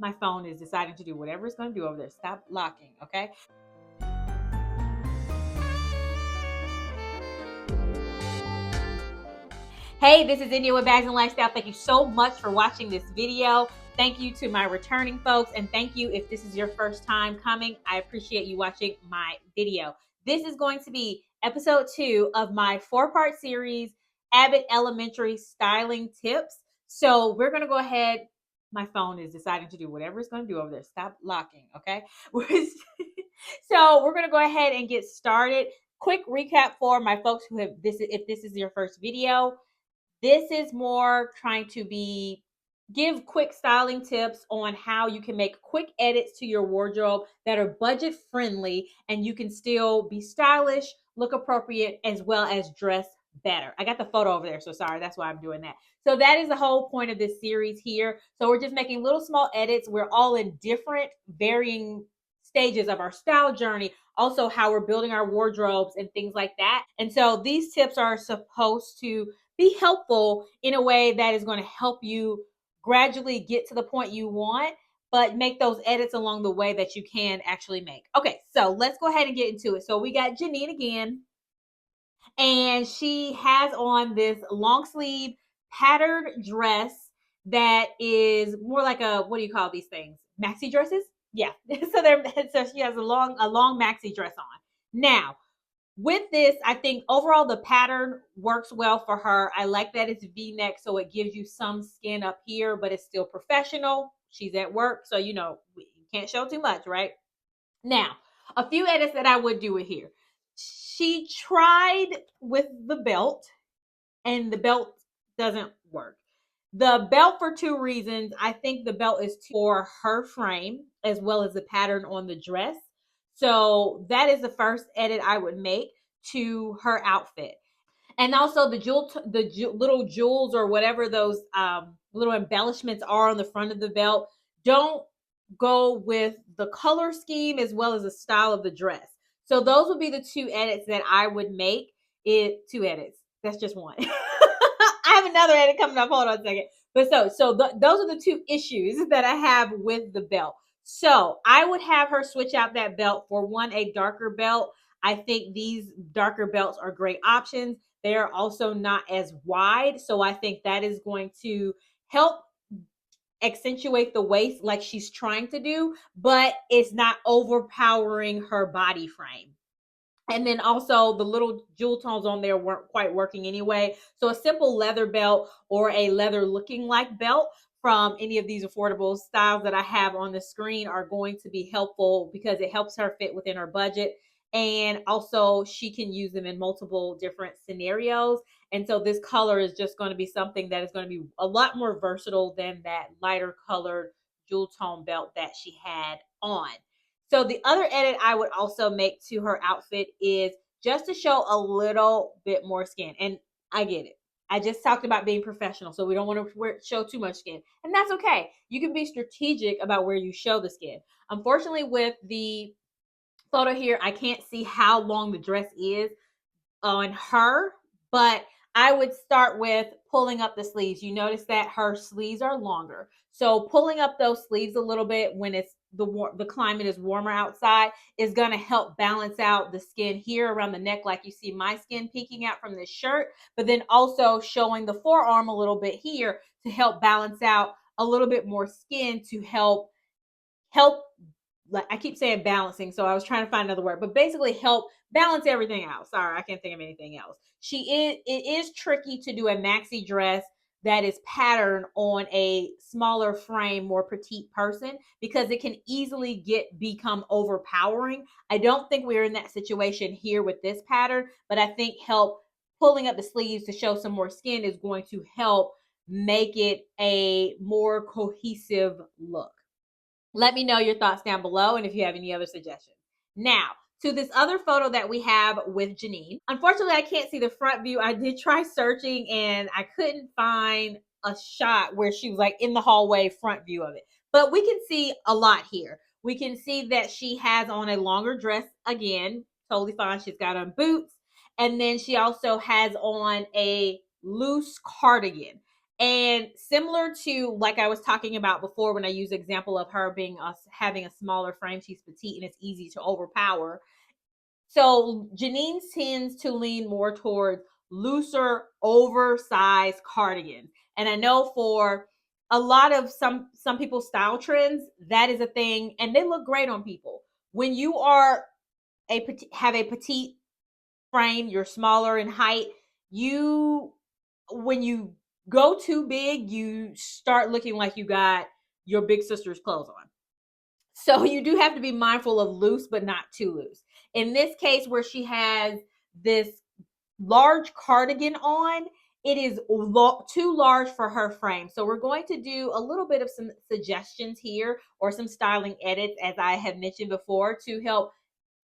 My phone is deciding to do whatever it's going to do over there. Stop locking, okay? Hey, this is India with Bags and Lifestyle. Thank you so much for watching this video. Thank you to my returning folks, and thank you if this is your first time coming. I appreciate you watching my video. This is going to be episode 2 of my 4-part series, Abbott Elementary Styling Tips. So we're going to go ahead. My phone is deciding to do whatever it's going to do over there. Stop locking, okay? So we're going to go ahead and get started. Quick recap for my folks who have if this is your first video. This is more trying to give quick styling tips on how you can make quick edits to your wardrobe that are budget friendly and you can still be stylish, look appropriate, as well as dress better. I got the photo over there, so sorry, that's why I'm doing that. So that is the whole point of this series here. So we're just making little small edits. We're all in different varying stages of our style journey, also how we're building our wardrobes and things like that. And so these tips are supposed to be helpful in a way that is going to help you gradually get to the point you want, but make those edits along the way that you can actually make. Okay, so let's go ahead and get into it. So we got Janine again, and she has on this long sleeve patterned dress that is more like a, what do you call these things? Maxi dresses? Yeah. So she has a long maxi dress on. Now, with this, I think overall the pattern works well for her. I like that it's V-neck, so it gives you some skin up here, but it's still professional. She's at work, so you can't show too much, right? Now, a few edits that I would do it here. She tried with the belt, and the belt doesn't work. The belt for 2 reasons. I think the belt is for her frame as well as the pattern on the dress. So that is the first edit I would make to her outfit. And also the little jewels or whatever those little embellishments are on the front of the belt, don't go with the color scheme as well as the style of the dress. So those would be the 2 edits that I would make. 2 edits. That's just one. I have another edit coming up. Hold on a second. But those are the 2 issues that I have with the belt. So I would have her switch out that belt for a darker belt. I think these darker belts are great options. They are also not as wide. So I think that is going to help accentuate the waist like she's trying to do, but it's not overpowering her body frame. And then also the little jewel tones on there weren't quite working anyway. So a simple leather belt or a leather looking like belt from any of these affordable styles that I have on the screen are going to be helpful because it helps her fit within her budget. And also she can use them in multiple different scenarios. And so this color is just going to be something that is going to be a lot more versatile than that lighter colored jewel tone belt that she had on. So the other edit I would also make to her outfit is just to show a little bit more skin. And I get it. I just talked about being professional, so we don't want to show too much skin. And that's okay. You can be strategic about where you show the skin. Unfortunately, with the photo here, I can't see how long the dress is on her, but I would start with pulling up the sleeves. You notice that her sleeves are longer. So pulling up those sleeves a little bit when it's the climate is warmer outside is going to help balance out the skin here around the neck, like you see my skin peeking out from this shirt, but then also showing the forearm a little bit here to help balance out a little bit more skin to help like I keep saying balancing, so I was trying to find another word, but basically help balance everything out. Sorry, I can't think of anything else. It is tricky to do a maxi dress that is patterned on a smaller frame, more petite person, because it can easily become overpowering. I don't think we're in that situation here with this pattern, but I think pulling up the sleeves to show some more skin is going to help make it a more cohesive look. Let me know your thoughts down below and if you have any other suggestions. Now, to this other photo that we have with Janine. Unfortunately, I can't see the front view. I did try searching and I couldn't find a shot where she was like in the hallway front view of it. But we can see a lot here. We can see that she has on a longer dress again, totally fine. She's got on boots. And then she also has on a loose cardigan. And similar to like I was talking about before when I used the example of her being having a smaller frame, she's petite and it's easy to overpower. So Janine tends to lean more towards looser, oversized cardigans. And I know for a lot of some people's style trends, that is a thing, and they look great on people. When you are have a petite frame, you're smaller in height, you when you go too big, you start looking like you got your big sister's clothes on. So you do have to be mindful of loose, but not too loose. In this case, where she has this large cardigan on, it is too large for her frame. So we're going to do a little bit of some suggestions here or some styling edits, as I have mentioned before, to help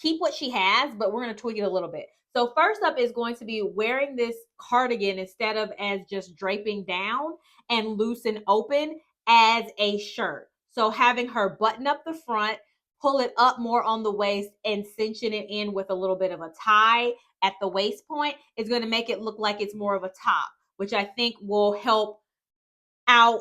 keep what she has, but we're going to tweak it a little bit. So first up is going to be wearing this cardigan instead of as just draping down and loose and open as a shirt. So having her button up the front, pull it up more on the waist, and cinching it in with a little bit of a tie at the waist point is going to make it look like it's more of a top, which I think will help out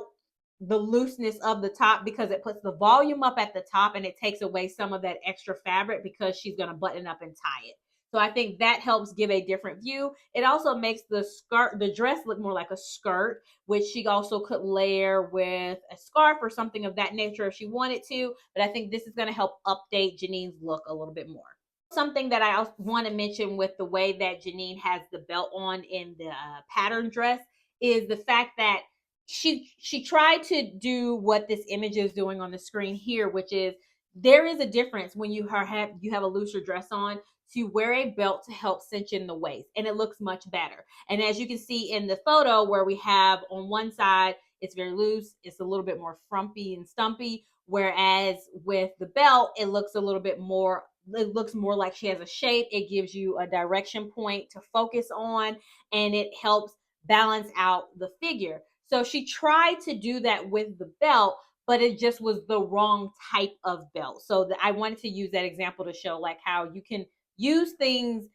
the looseness of the top because it puts the volume up at the top and it takes away some of that extra fabric because she's going to button up and tie it. So I think that helps give a different view. It also makes the dress look more like a skirt, which she also could layer with a scarf or something of that nature if she wanted to. But I think this is going to help update Janine's look a little bit more. Something that I also want to mention with the way that Janine has the belt on in the pattern dress is the fact that she tried to do what this image is doing on the screen here, which is there is a difference when you have a looser dress on to wear a belt to help cinch in the waist, and it looks much better. And as you can see in the photo where we have on one side it's very loose, it's a little bit more frumpy and stumpy, whereas with the belt it looks a little bit more, it looks more like she has a shape. It gives you a direction point to focus on, and it helps balance out the figure. So she tried to do that with the belt, but it just was the wrong type of belt. So I wanted to use that example to show like how you can use things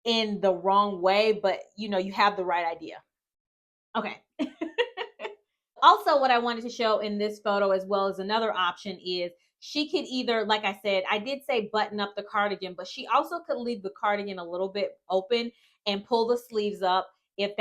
in the wrong way, but you have the right idea. Okay. Also, what I wanted to show in this photo as well as another option is she could either, like I said, I did say button up the cardigan, but she also could leave the cardigan a little bit open and pull the sleeves up if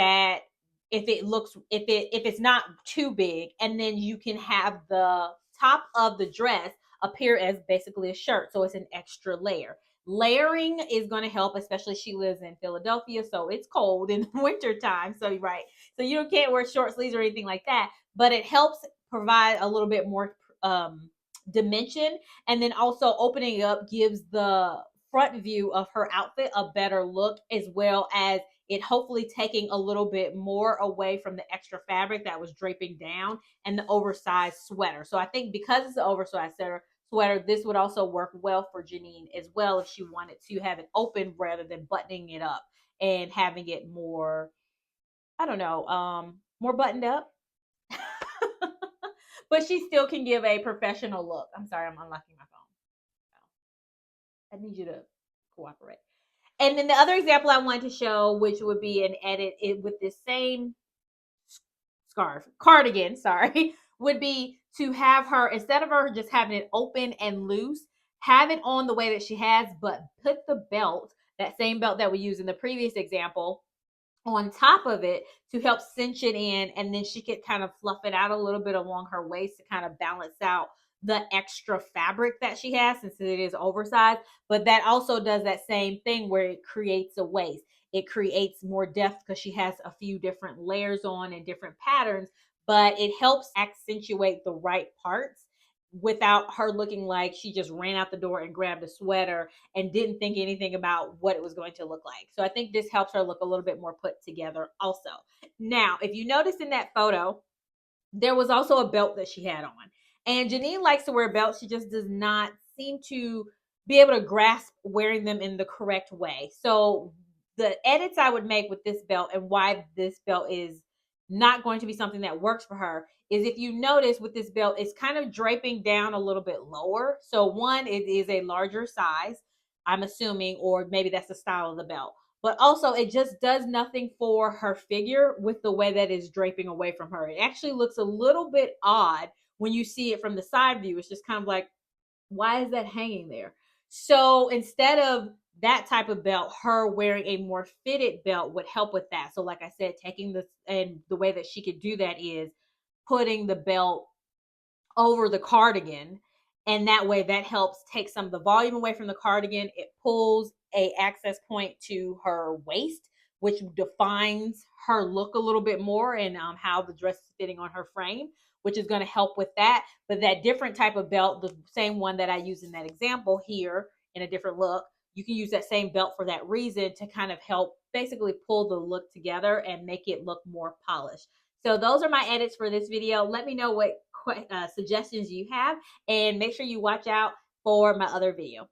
it's not too big, and then you can have the top of the dress appear as basically a shirt, so it's an extra layer. Layering is going to help, especially she lives in Philadelphia, so it's cold in the winter time. So right, so you can't wear short sleeves or anything like that, but it helps provide a little bit more dimension, and then also opening it up gives the front view of her outfit a better look, as well as it hopefully taking a little bit more away from the extra fabric that was draping down and the oversized sweater. So I think because it's an oversized sweater, this would also work well for Janine as well if she wanted to have it open rather than buttoning it up and having it more, I don't know, more buttoned up. But she still can give a professional look. I'm sorry, I'm unlocking my phone. I need you to cooperate. And then the other example I wanted to show, which would be an edit with this same cardigan, sorry, would be to have her, instead of her just having it open and loose, have it on the way that she has, but put the belt, that same belt that we used in the previous example, on top of it to help cinch it in, and then she could kind of fluff it out a little bit along her waist to kind of balance out the extra fabric that she has since it is oversized. But that also does that same thing where it creates a waist. It creates more depth because she has a few different layers on and different patterns, but it helps accentuate the right parts without her looking like she just ran out the door and grabbed a sweater and didn't think anything about what it was going to look like. So I think this helps her look a little bit more put together also. Now, if you notice in that photo, there was also a belt that she had on. And Janine likes to wear belts. She just does not seem to be able to grasp wearing them in the correct way. So the edits I would make with this belt and why this belt is not going to be something that works for her is, if you notice with this belt, it's kind of draping down a little bit lower. So one, it is a larger size, I'm assuming, or maybe that's the style of the belt. but also it just does nothing for her figure with the way that it's draping away from her. It actually looks a little bit odd when you see it from the side view. It's just kind of like, why is that hanging there? So instead of that type of belt, her wearing a more fitted belt would help with that. So like I said, taking this, and the way that she could do that is putting the belt over the cardigan, and that way that helps take some of the volume away from the cardigan. It pulls a access point to her waist, which defines her look a little bit more, and how the dress is fitting on her frame, which is going to help with that. But that different type of belt, the same one that I use in that example here in a different look, you can use that same belt for that reason, to kind of help basically pull the look together and make it look more polished. So those are my edits for this video. Let me know what suggestions you have, and make sure you watch out for my other video.